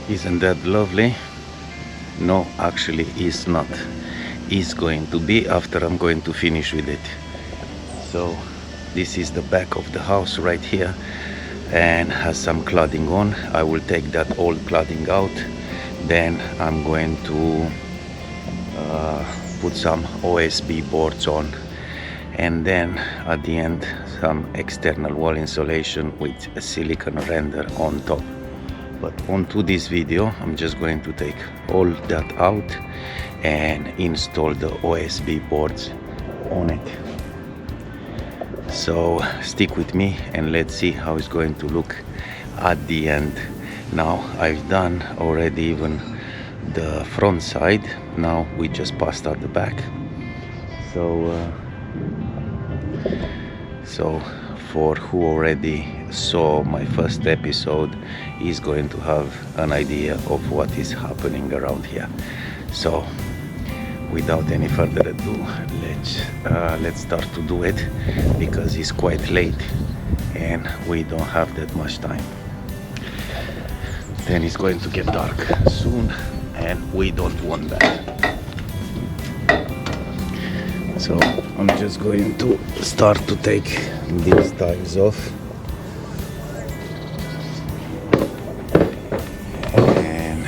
Isn't that lovely? No, actually it's not. It's going to be after I'm going to finish with it. So this is the back of the house right here, and has some cladding on. I will take that old cladding out. Then I'm going to put some OSB boards on, and then at the end some external wall insulation with a silicone render on top. But onto this video, I'm just going to take all that out and install the OSB boards on it. So stick with me and let's see how it's going to look at the end. Now I've done already even the front side. Now we just passed out the back. So for who already saw my first episode is going to have an idea of what is happening around here. So without any further ado, let's start to do it, because it's quite late and we don't have that much time. Then it's going to get dark soon and we don't want that. So I'm just going to start to take these tiles off. And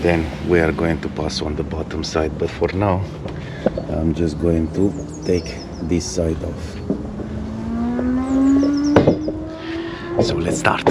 then we are going to pass on the bottom side. But for now, I'm just going to take this side off. So let's start.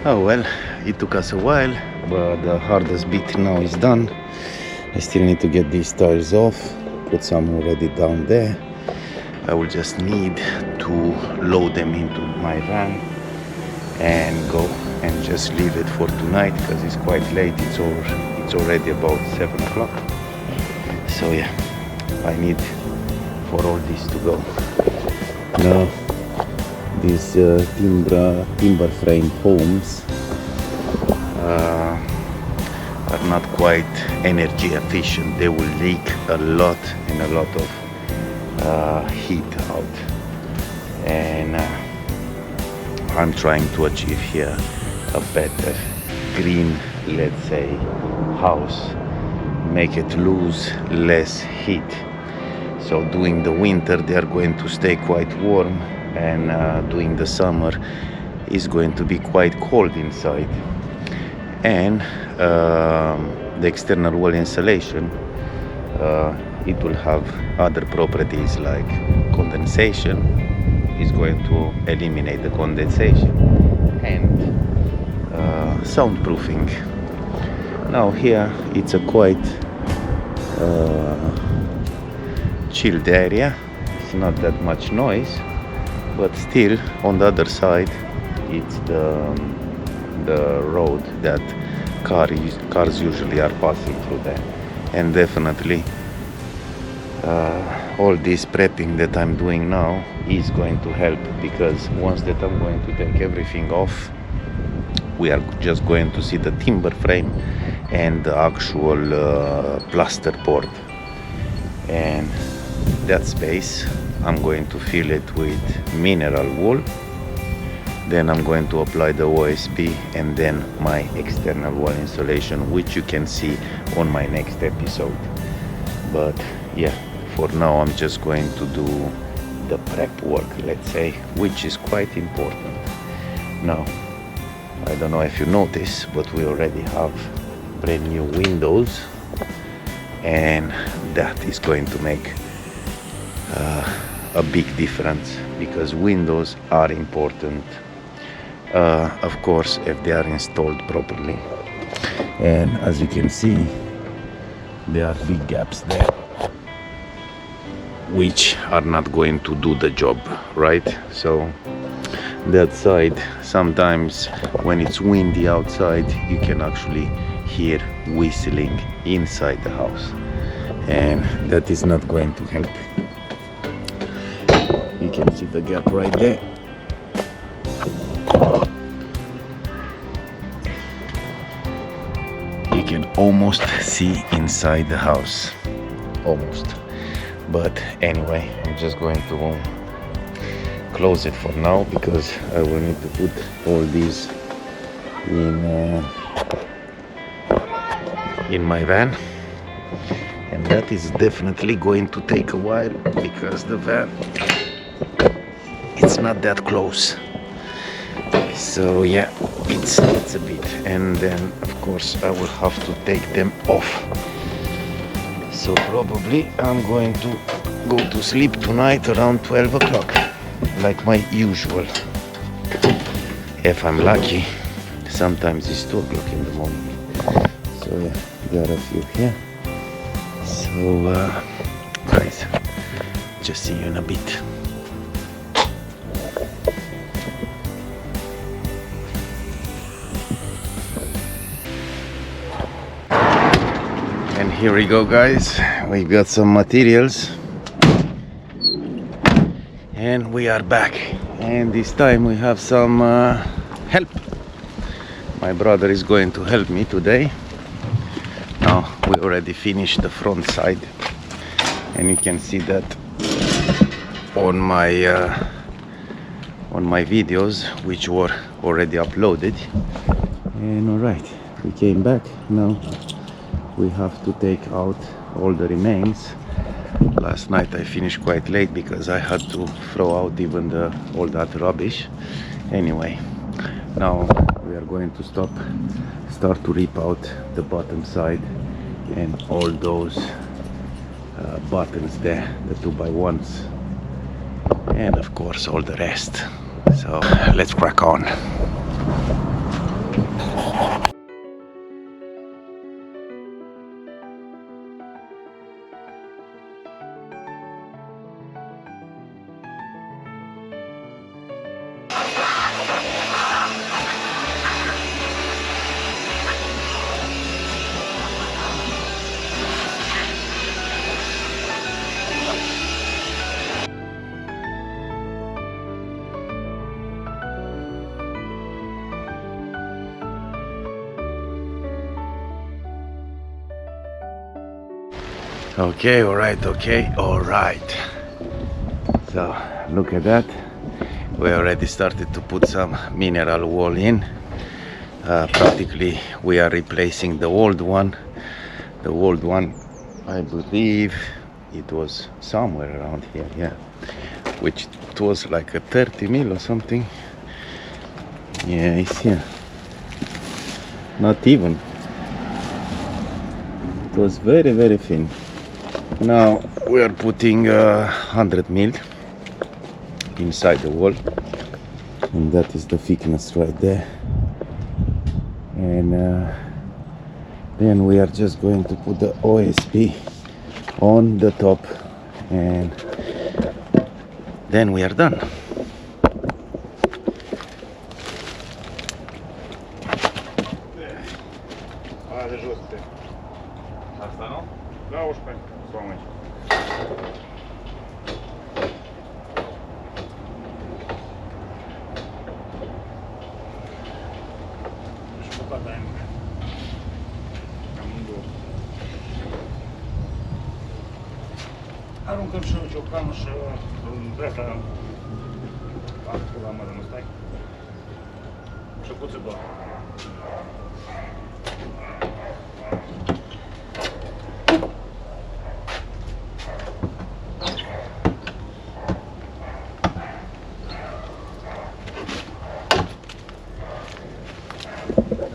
Oh well, it took us a while, but the hardest bit now is done. I still need to get these tiles off, put some already down there. I will just need to load them into my van and go and just leave it for tonight, because it's quite late. It's already about 7 o'clock. So yeah, I need for all this to go. Now, these timber frame homes are not quite energy efficient. They will leak a lot and a lot of heat out, and I'm trying to achieve here a better green, let's say, house, make it lose less heat. So during the winter they are going to stay quite warm, and during the summer is going to be quite cold inside. And the external wall insulation, it will have other properties like condensation. Is going to eliminate the condensation, and soundproofing. Now here it's a quite chilled area. It's not that much noise, but still on the other side it's the road that cars usually are passing through there. And definitely all this prepping that I'm doing now is going to help, because once that I'm going to take everything off, we are just going to see the timber frame and the actual plasterboard. And that space I'm going to fill it with mineral wool. Then I'm going to apply the OSB and then my external wall insulation, which you can see on my next episode. But yeah, for now I'm just going to do the prep work, let's say, which is quite important. Now, I don't know if you notice, but we already have brand new windows, and that is going to make a big difference, because windows are important, of course, if they are installed properly. And as you can see, there are big gaps there which are not going to do the job, right? So that side, sometimes when it's windy outside, you can actually hear whistling inside the house, and that is not going to help. You can see the gap right there. You can almost see inside the house, almost. But anyway, I'm just going to close it for now, because I will need to put all these in my van, and that is definitely going to take a while, because the van, it's not that close. So yeah, it's a bit, and then of course I will have to take them off. So probably I'm going to go to sleep tonight around 12 o'clock, like my usual. If I'm lucky, sometimes it's 2 o'clock in the morning. So yeah, there are a few here. So guys, just see you in a bit. And here we go, guys. We got some materials and we are back, and this time we have some help. My brother is going to help me today. Now we already finished the front side, and you can see that on my videos, which were already uploaded. And all right, we came back. Now we have to take out all the remains. Last night I finished quite late because I had to throw out even all that rubbish. Anyway, now we are going to start to rip out the bottom side and all those buttons there, the 2x1s, and of course all the rest. So let's crack on. Okay, all right. So look at that. We already started to put some mineral wool in. Practically we are replacing the old one. The old one, I believe it was somewhere around here, yeah, which it was like a 30 mil or something. Yeah, it's here. Not even. It was very, very thin. Now we are putting 100 mil inside the wall, and that is the thickness right there. And then we are just going to put the OSB on the top, and then we are done. Aruncăm și ciocanul și ăsta la mână, nu stai? Și puțin doar.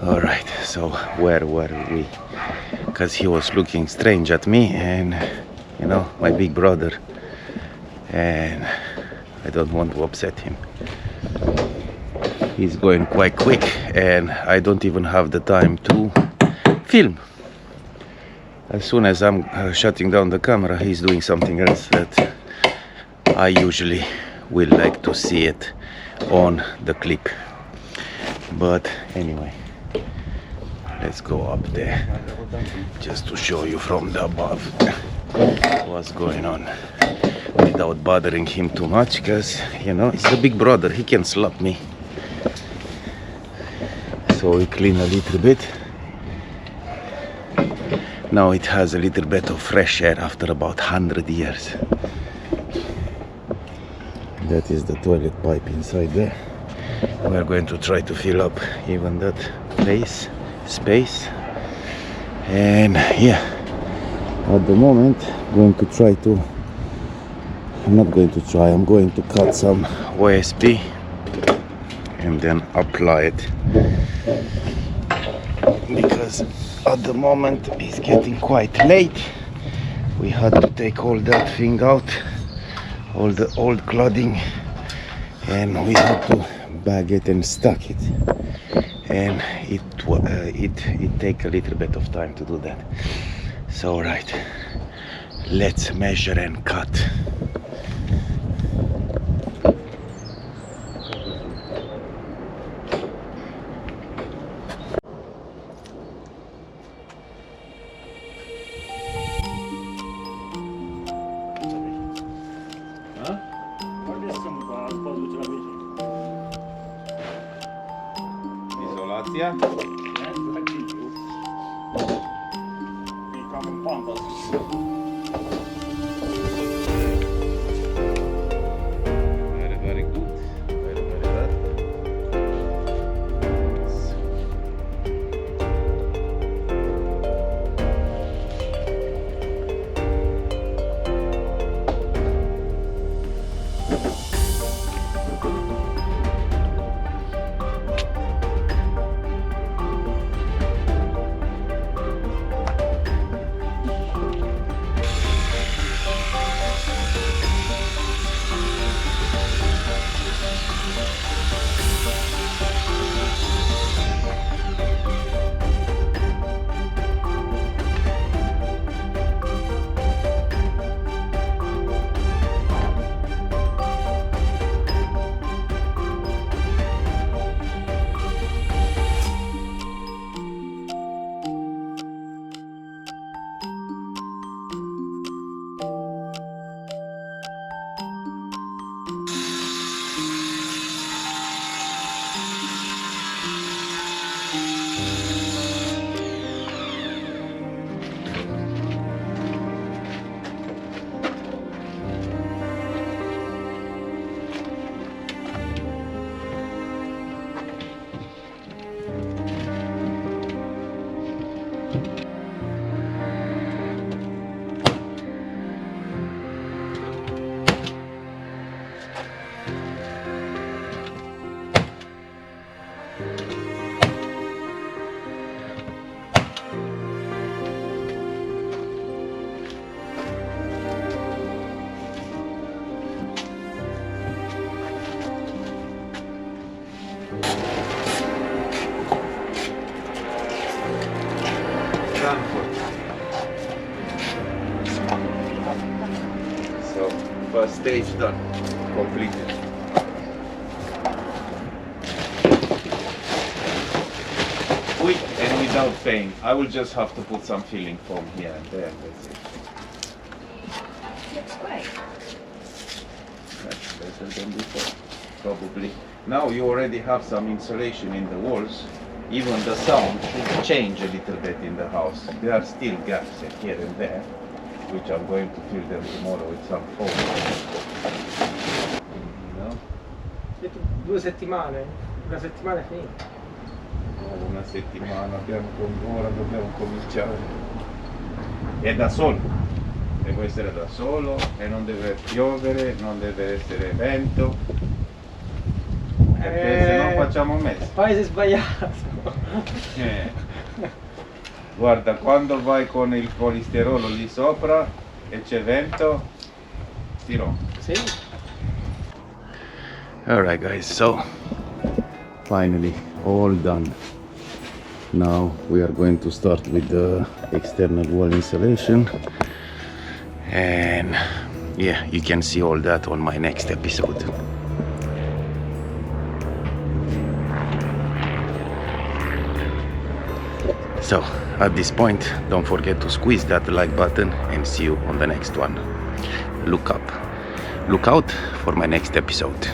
All right, so where were we? Because he was looking strange at me, and you know, my big brother and I don't want to upset him. He's going quite quick and I don't even have the time to film. As soon as I'm shutting down the camera, he's doing something else that I usually will like to see it on the clip. But anyway, let's go up there just to show you from the above what's going on without bothering him too much, because you know it's the big brother, he can slap me. So we clean a little bit. Now it has a little bit of fresh air after about 100 years. That is the toilet pipe inside there. We're going to try to fill up even that space. And yeah, at the moment I'm going to cut some OSB and then apply it, because at the moment it's getting quite late. We had to take all that thing out, all the old cladding, and we had to bag it and stack it, and it take a little bit of time to do that. So right, let's measure and cut. Izolația? Very good. Very bad. So first stage done, completed. Quick and without pain. I will just have to put some filling foam here and there. That's it. Looks great. That's better than before, probably. Now you already have some insulation in the walls. Even the sound should change a little bit in the house. There are still gaps here and there, which I'm going to fill them tomorrow with some foam. No? Detto 2 settimane, una settimana è finita. Una settimana, ora dobbiamo cominciare. È da solo, devo essere da solo e non deve piovere, non deve essere vento, perché se no facciamo mess. Paese sbagliato. Guarda, quando vai con il polistirolo lì sopra e c'è vento, si rompe. Sì. Alright guys, so finally all done. Now we are going to start with the external wall insulation, and yeah, you can see all that on my next episode. So at this point, don't forget to squeeze that like button, and see you on the next one. Look out for my next episode.